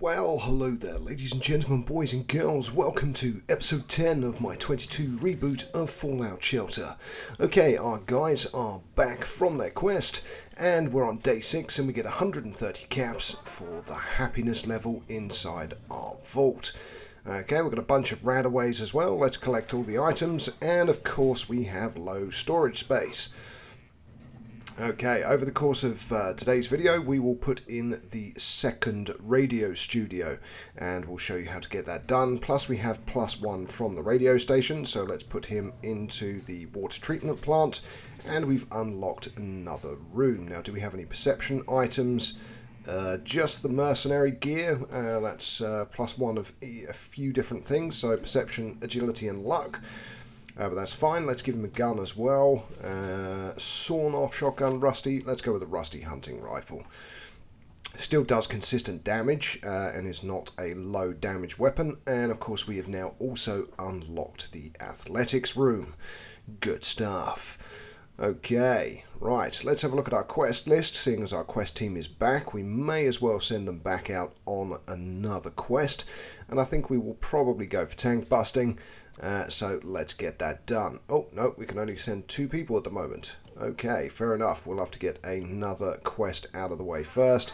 Well, hello there, ladies and gentlemen, boys and girls. Welcome to episode 10 of my 22 reboot of Fallout Shelter. Okay, our guys are back from their quest, and we're on day 6, and we get 130 caps for the happiness level inside our vault. Okay, we've got a bunch of radaways as well. Let's collect all the items, and of course we have low storage space. Okay, over the course of today's video, we will put in the second radio studio, and we'll show you how to get that done. Plus, we have +1 from the radio station, so let's put him into the water treatment plant, and we've unlocked another room. Now, do we have any perception items? Just the mercenary gear. That's +1 of a few different things, so perception, agility, and luck. But that's fine. Let's give him a gun as well. Sawn-off shotgun, rusty. Let's go with a rusty hunting rifle. Still does consistent damage and is not a low damage weapon. And of course we have now also unlocked the athletics room. Good stuff. Okay, right, let's have a look at our quest list. Seeing as our quest team is back, we may as well send them back out on another quest. And I think we will probably go for tank busting. So let's get that done. Oh, no, we can only send 2 people at the moment. Okay, fair enough. We'll have to get another quest out of the way first.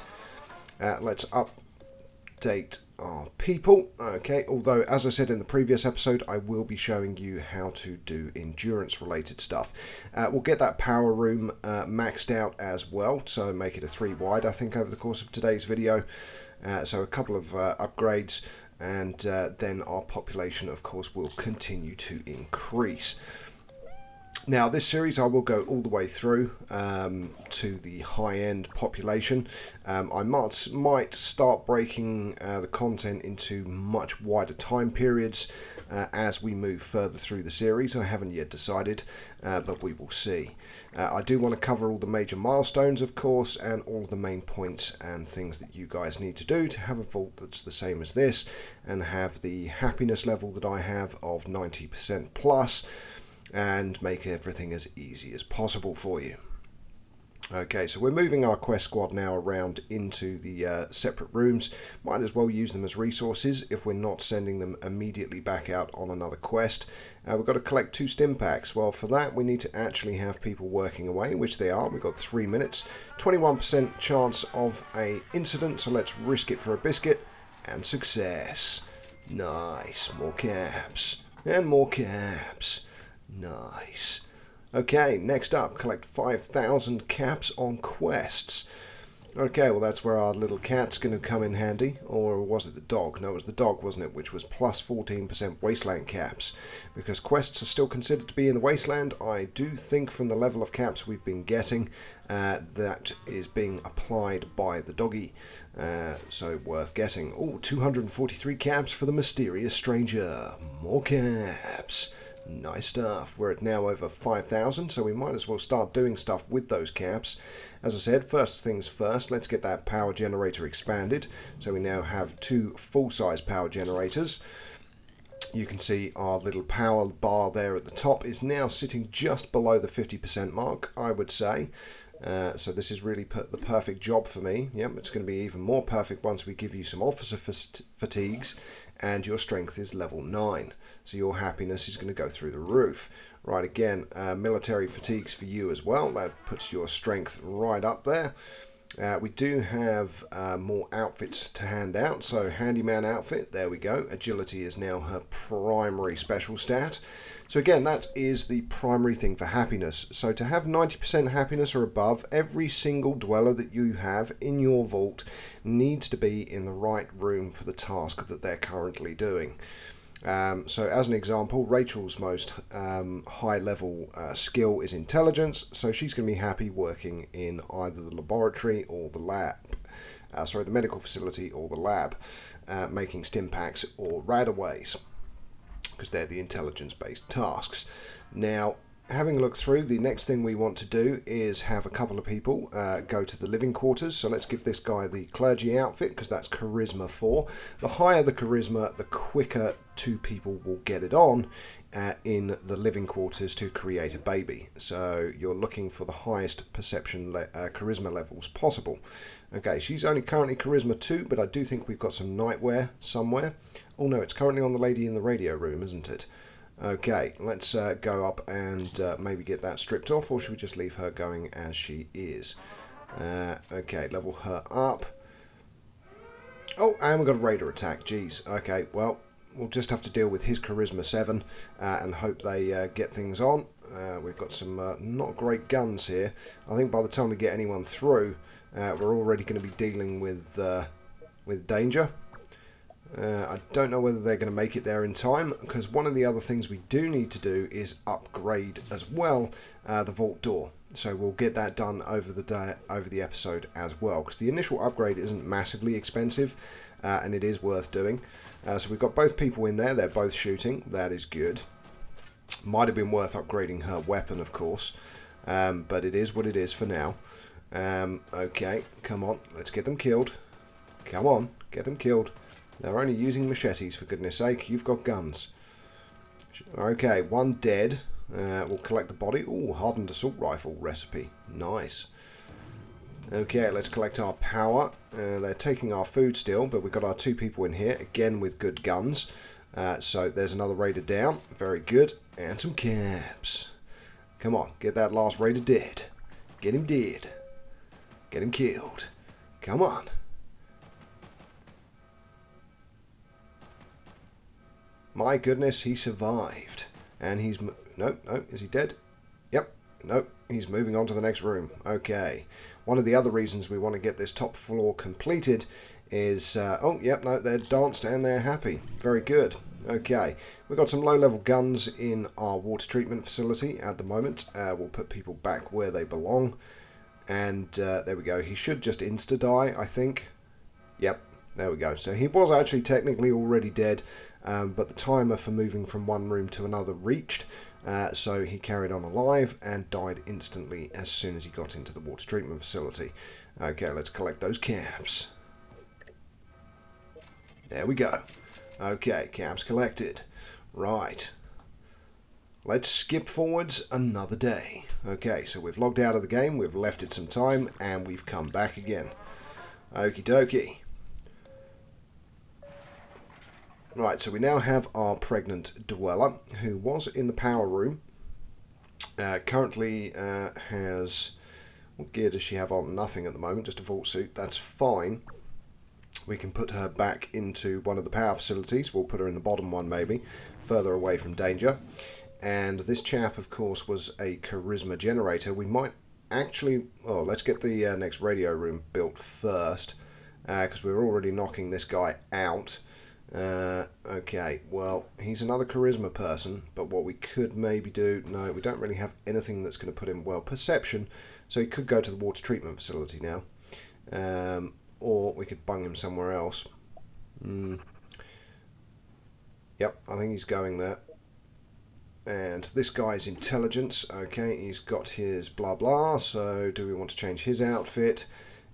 Let's update our people. Okay, although, as I said in the previous episode, I will be showing you how to do endurance-related stuff. We'll get that power room maxed out as well, so make it a 3 wide, I think, over the course of today's video. So a couple of upgrades. And then our population, of course, will continue to increase. Now, this series I will go all the way through to the high-end population. I might start breaking the content into much wider time periods as we move further through the series. I haven't yet decided, but we will see. I do want to cover all the major milestones, of course, and all of the main points and things that you guys need to do to have a vault that's the same as this and have the happiness level that I have of 90% plus, and make everything as easy as possible for you. Okay, so we're moving our quest squad now around into the separate rooms. Might as well use them as resources if we're not sending them immediately back out on another quest. We've got to collect 2 stim packs. Well, for that we need to actually have people working away, which they are. We've got 3 minutes, 21% chance of a incident, so let's risk it for a biscuit, and success. Nice, more caps, and more caps. Nice. Okay, next up, collect 5,000 caps on quests. Okay, well that's where our little cat's going to come in handy. Or was it the dog? No, it was the dog, wasn't it? Which was plus 14% wasteland caps. Because quests are still considered to be in the wasteland, I do think from the level of caps we've been getting, that is being applied by the doggy. So worth getting. Oh, 243 caps for the mysterious stranger. More caps. Nice stuff. We're at now over 5,000, so we might as well start doing stuff with those caps. As I said, first things first, let's get that power generator expanded. So we now have 2 full-size power generators. You can see our little power bar there at the top is now sitting just below the 50% mark, I would say. So this is really the perfect job for me. Yep, it's going to be even more perfect once we give you some officer fatigues and your strength is level 9. So your happiness is going to go through the roof. Right, again, military fatigues for you as well. That puts your strength right up there. We do have more outfits to hand out. So handyman outfit, there we go. Agility is now her primary special stat. So again, that is the primary thing for happiness. So to have 90% happiness or above, every single dweller that you have in your vault needs to be in the right room for the task that they're currently doing. So as an example, Rachel's most high-level skill is intelligence, so she's going to be happy working in either the laboratory or the lab. The medical facility or the lab, making stim packs or radaways, because they're the intelligence-based tasks. Now, having a look through, the next thing we want to do is have a couple of people go to the living quarters. So let's give this guy the clergy outfit, because that's charisma 4. The higher the charisma, the quicker 2 people will get it on in the living quarters to create a baby. So you're looking for the highest perception charisma levels possible. Okay, she's only currently charisma 2, but I do think we've got some nightwear somewhere. Oh no, it's currently on the lady in the radio room, isn't it? Okay, let's go up and maybe get that stripped off, or should we just leave her going as she is? Okay, level her up. Oh, and we've got a raider attack. Jeez. Okay, well, we'll just have to deal with his charisma 7 and hope they get things on. We've got some not great guns here. I think by the time we get anyone through, we're already going to be dealing with danger. I don't know whether they're going to make it there in time, because one of the other things we do need to do is upgrade as well the vault door. So we'll get that done over the episode as well, because the initial upgrade isn't massively expensive, and it is worth doing. So we've got both people in there. They're both shooting. That is good. Might have been worth upgrading her weapon, of course, but it is what it is for now. Okay, come on, let's get them killed. Come on, get them killed. They're only using machetes, for goodness sake. You've got guns. Okay, one dead. We'll collect the body. Ooh, hardened assault rifle recipe. Nice. Okay, let's collect our power. They're taking our food still, but we've got our 2 people in here, again with good guns. So there's another raider down. Very good. And some caps. Come on, get that last raider dead. Get him dead. Get him killed. Come on. My goodness, he survived. And he's... No, is he dead? Yep. No, he's moving on to the next room. Okay. One of the other reasons we want to get this top floor completed is... oh, yep, no, they're danced and they're happy. Very good. Okay. We've got some low-level guns in our water treatment facility at the moment. We'll put people back where they belong. And there we go. He should just insta-die, I think. Yep. There we go. So he was actually technically already dead, but the timer for moving from one room to another reached, so he carried on alive and died instantly as soon as he got into the water treatment facility. Okay, let's collect those caps. There we go. Okay, caps collected. Right. Let's skip forwards another day. Okay, so we've logged out of the game, we've left it some time, and we've come back again. Okie dokie. Right, so we now have our pregnant dweller, who was in the power room. Currently has... What gear does she have on? Nothing at the moment, just a vault suit. That's fine. We can put her back into one of the power facilities. We'll put her in the bottom one, maybe, further away from danger. And this chap, of course, was a charisma generator. We might actually... Oh, let's get the next radio room built first, because we're already knocking this guy out. Okay, well, he's another charisma person, but what we could maybe do... No, we don't really have anything that's going to put him... Well, perception, so he could go to the water treatment facility now. Or we could bung him somewhere else. Yep, I think he's going there. And this guy's intelligence. Okay, he's got his blah blah, so do we want to change his outfit?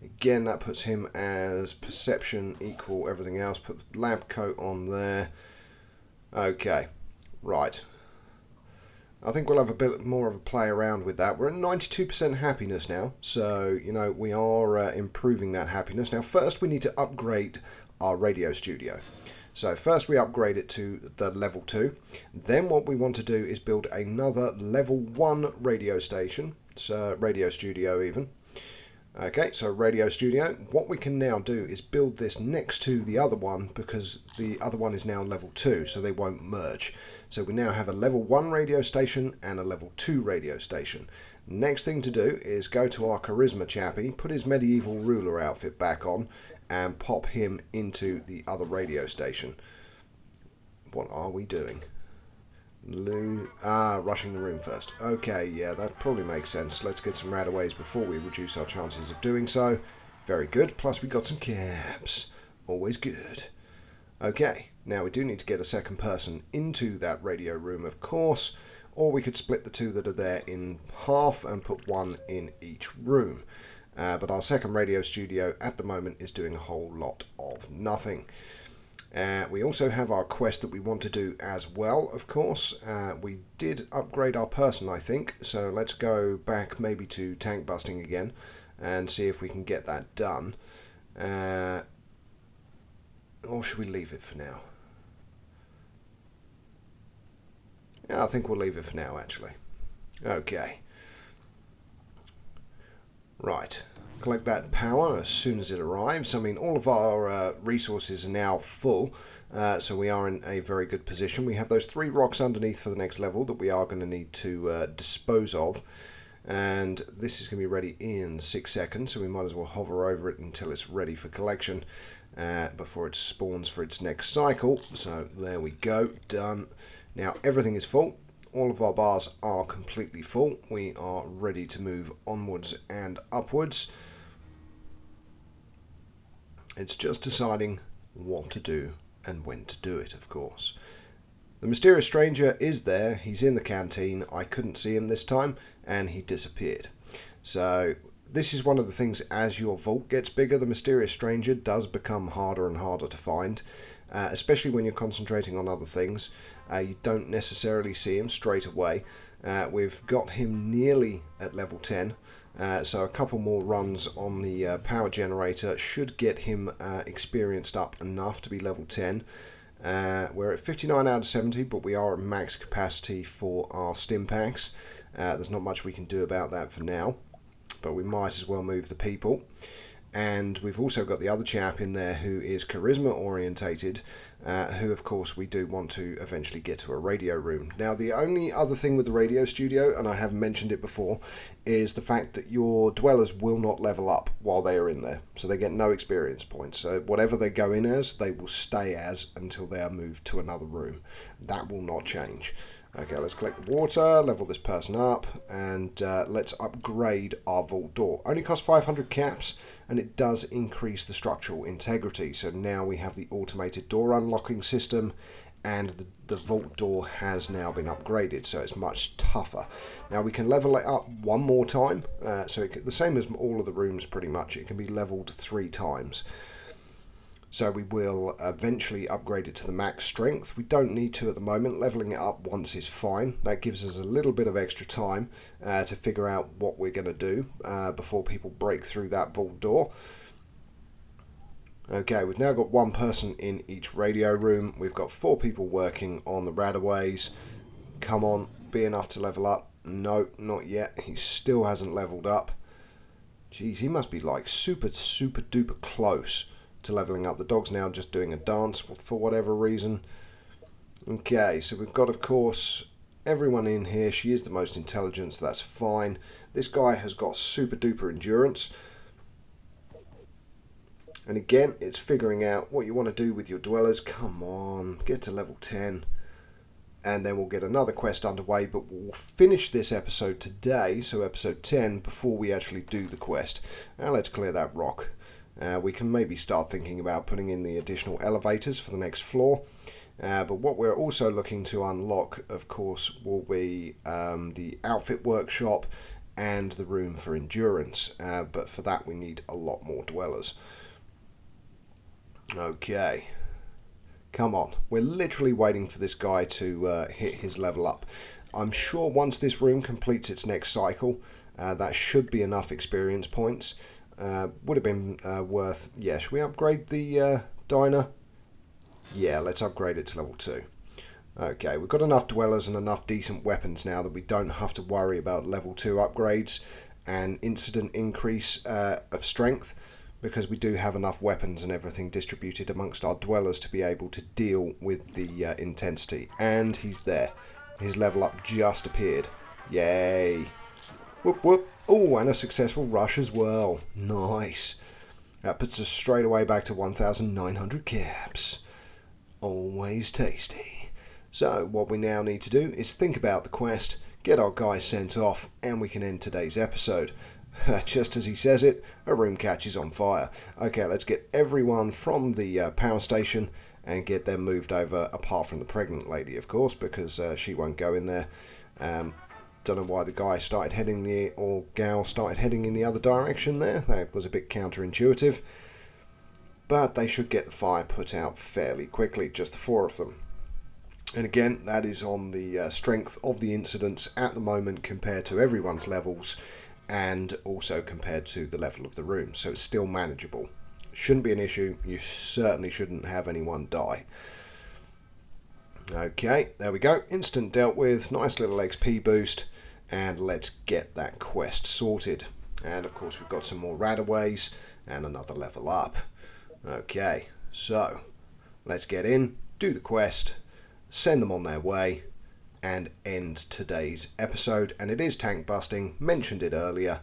Again, that puts him as perception equal everything else. Put the lab coat on there. Okay, right. I think we'll have a bit more of a play around with that. We're at 92% happiness now, so, you know, we are improving that happiness. Now, first we need to upgrade our radio studio. So first we upgrade it to the level 2. Then what we want to do is build another level 1 radio station. So radio studio even. Okay, so radio studio. What we can now do is build this next to the other one, because the other one is now level 2, so they won't merge. So we now have a level 1 radio station and a level 2 radio station. Next thing to do is go to our charisma chappie, put his medieval ruler outfit back on, and pop him into the other radio station. What are we doing? Rushing the room first. Okay, yeah, that probably makes sense. Let's get some radaways before we reduce our chances of doing so. Very good. Plus we got some caps. Always good. Okay, now we do need to get a second person into that radio room, of course. or we could split the two that are there in half and put one in each room. But our second radio studio at the moment is doing a whole lot of nothing. We also have our quest that we want to do as well, of course. We did upgrade our person, I think, so let's go back maybe to tank busting again and see if we can get that done. Or should we leave it for now? Yeah, I think we'll leave it for now, actually. Okay. Right. Collect that power as soon as it arrives. I mean, all of our resources are now full, so we are in a very good position. We have those 3 rocks underneath for the next level that we are going to need to dispose of. And this is going to be ready in 6 seconds, so we might as well hover over it until it's ready for collection before it spawns for its next cycle. So there we go, done. Now everything is full. All of our bars are completely full. We are ready to move onwards and upwards. It's just deciding what to do and when to do it, of course. The mysterious stranger is there. He's in the canteen. I couldn't see him this time, and he disappeared. So this is one of the things, as your vault gets bigger, the mysterious stranger does become harder and harder to find, especially when you're concentrating on other things. You don't necessarily see him straight away. We've got him nearly at level 10. So a couple more runs on the power generator should get him experienced up enough to be level 10. We're at 59 out of 70, but we are at max capacity for our stim packs. There's not much we can do about that for now, but we might as well move the people. And we've also got the other chap in there who is charisma orientated, who of course we do want to eventually get to a radio room. Now the only other thing with the radio studio, and I have mentioned it before, is the fact that your dwellers will not level up while they are in there. So they get no experience points. So whatever they go in as, they will stay as until they are moved to another room. That will not change. Okay, let's collect the water, level this person up, and let's upgrade our vault door. Only costs 500 caps, and it does increase the structural integrity. So now we have the automated door unlocking system, and the vault door has now been upgraded, so it's much tougher. Now we can level it up one more time, so the same as all of the rooms pretty much. It can be leveled 3 times. So we will eventually upgrade it to the max strength. We don't need to at the moment. Leveling it up once is fine. That gives us a little bit of extra time to figure out what we're going to do before people break through that vault door. Okay, we've now got 1 person in each radio room. We've got 4 people working on the radaways. Come on, be enough to level up. No, not yet. He still hasn't leveled up. Jeez, he must be like super duper close to leveling up. The dog's now just doing a dance for whatever reason. Okay, so we've got, of course, everyone in here. She is the most intelligent, so that's fine. This guy has got super duper endurance. And again, it's figuring out what you want to do with your dwellers. Come on, get to level 10. And then we'll get another quest underway, but we'll finish this episode today, so episode 10, before we actually do the quest. Now let's clear that rock. We can maybe start thinking about putting in the additional elevators for the next floor. But what we're also looking to unlock, of course, will be the outfit workshop and the room for endurance. But for that we need a lot more dwellers. Okay. Come on. We're literally waiting for this guy to hit his level up. I'm sure once this room completes its next cycle, that should be enough experience points. Would have been worth... Yeah, should we upgrade the diner? Yeah, let's upgrade it to level 2. Okay, we've got enough dwellers and enough decent weapons now that we don't have to worry about level 2 upgrades and incident increase of strength, because we do have enough weapons and everything distributed amongst our dwellers to be able to deal with the intensity. And he's there. His level up just appeared. Yay! Whoop whoop. Oh, and a successful rush as well. Nice. That puts us straight away back to 1,900 caps. Always tasty. So, what we now need to do is think about the quest, get our guys sent off, and we can end today's episode. Just as he says it, a room catches on fire. Okay, let's get everyone from the power station and get them moved over, apart from the pregnant lady, of course, because she won't go in there. Don't know why the guy started heading or gal started heading in the other direction there. That was a bit counterintuitive. But they should get the fire put out fairly quickly, just the 4 of them. And again, that is on the strength of the incidents at the moment compared to everyone's levels, and also compared to the level of the room. So it's still manageable. Shouldn't be an issue. You certainly shouldn't have anyone die. Okay, there we go. Instant dealt with. Nice little XP boost. And let's get that quest sorted. And of course we've got some more radaways and another level up. Okay, so let's get in, do the quest, send them on their way, and end today's episode. And it is tank busting, mentioned it earlier.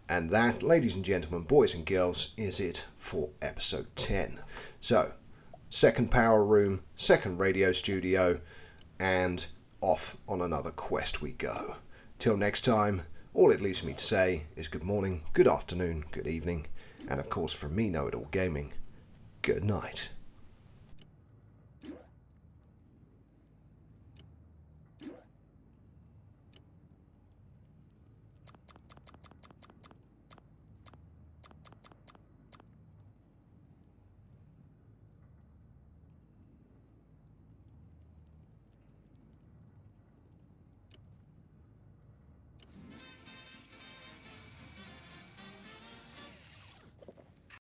And that, ladies and gentlemen, boys and girls, is it for episode 10. So, second power room, second radio studio, and off on another quest we go. Till next time, all it leaves me to say is good morning, good afternoon, good evening, and of course from me, Know It All Gaming, good night.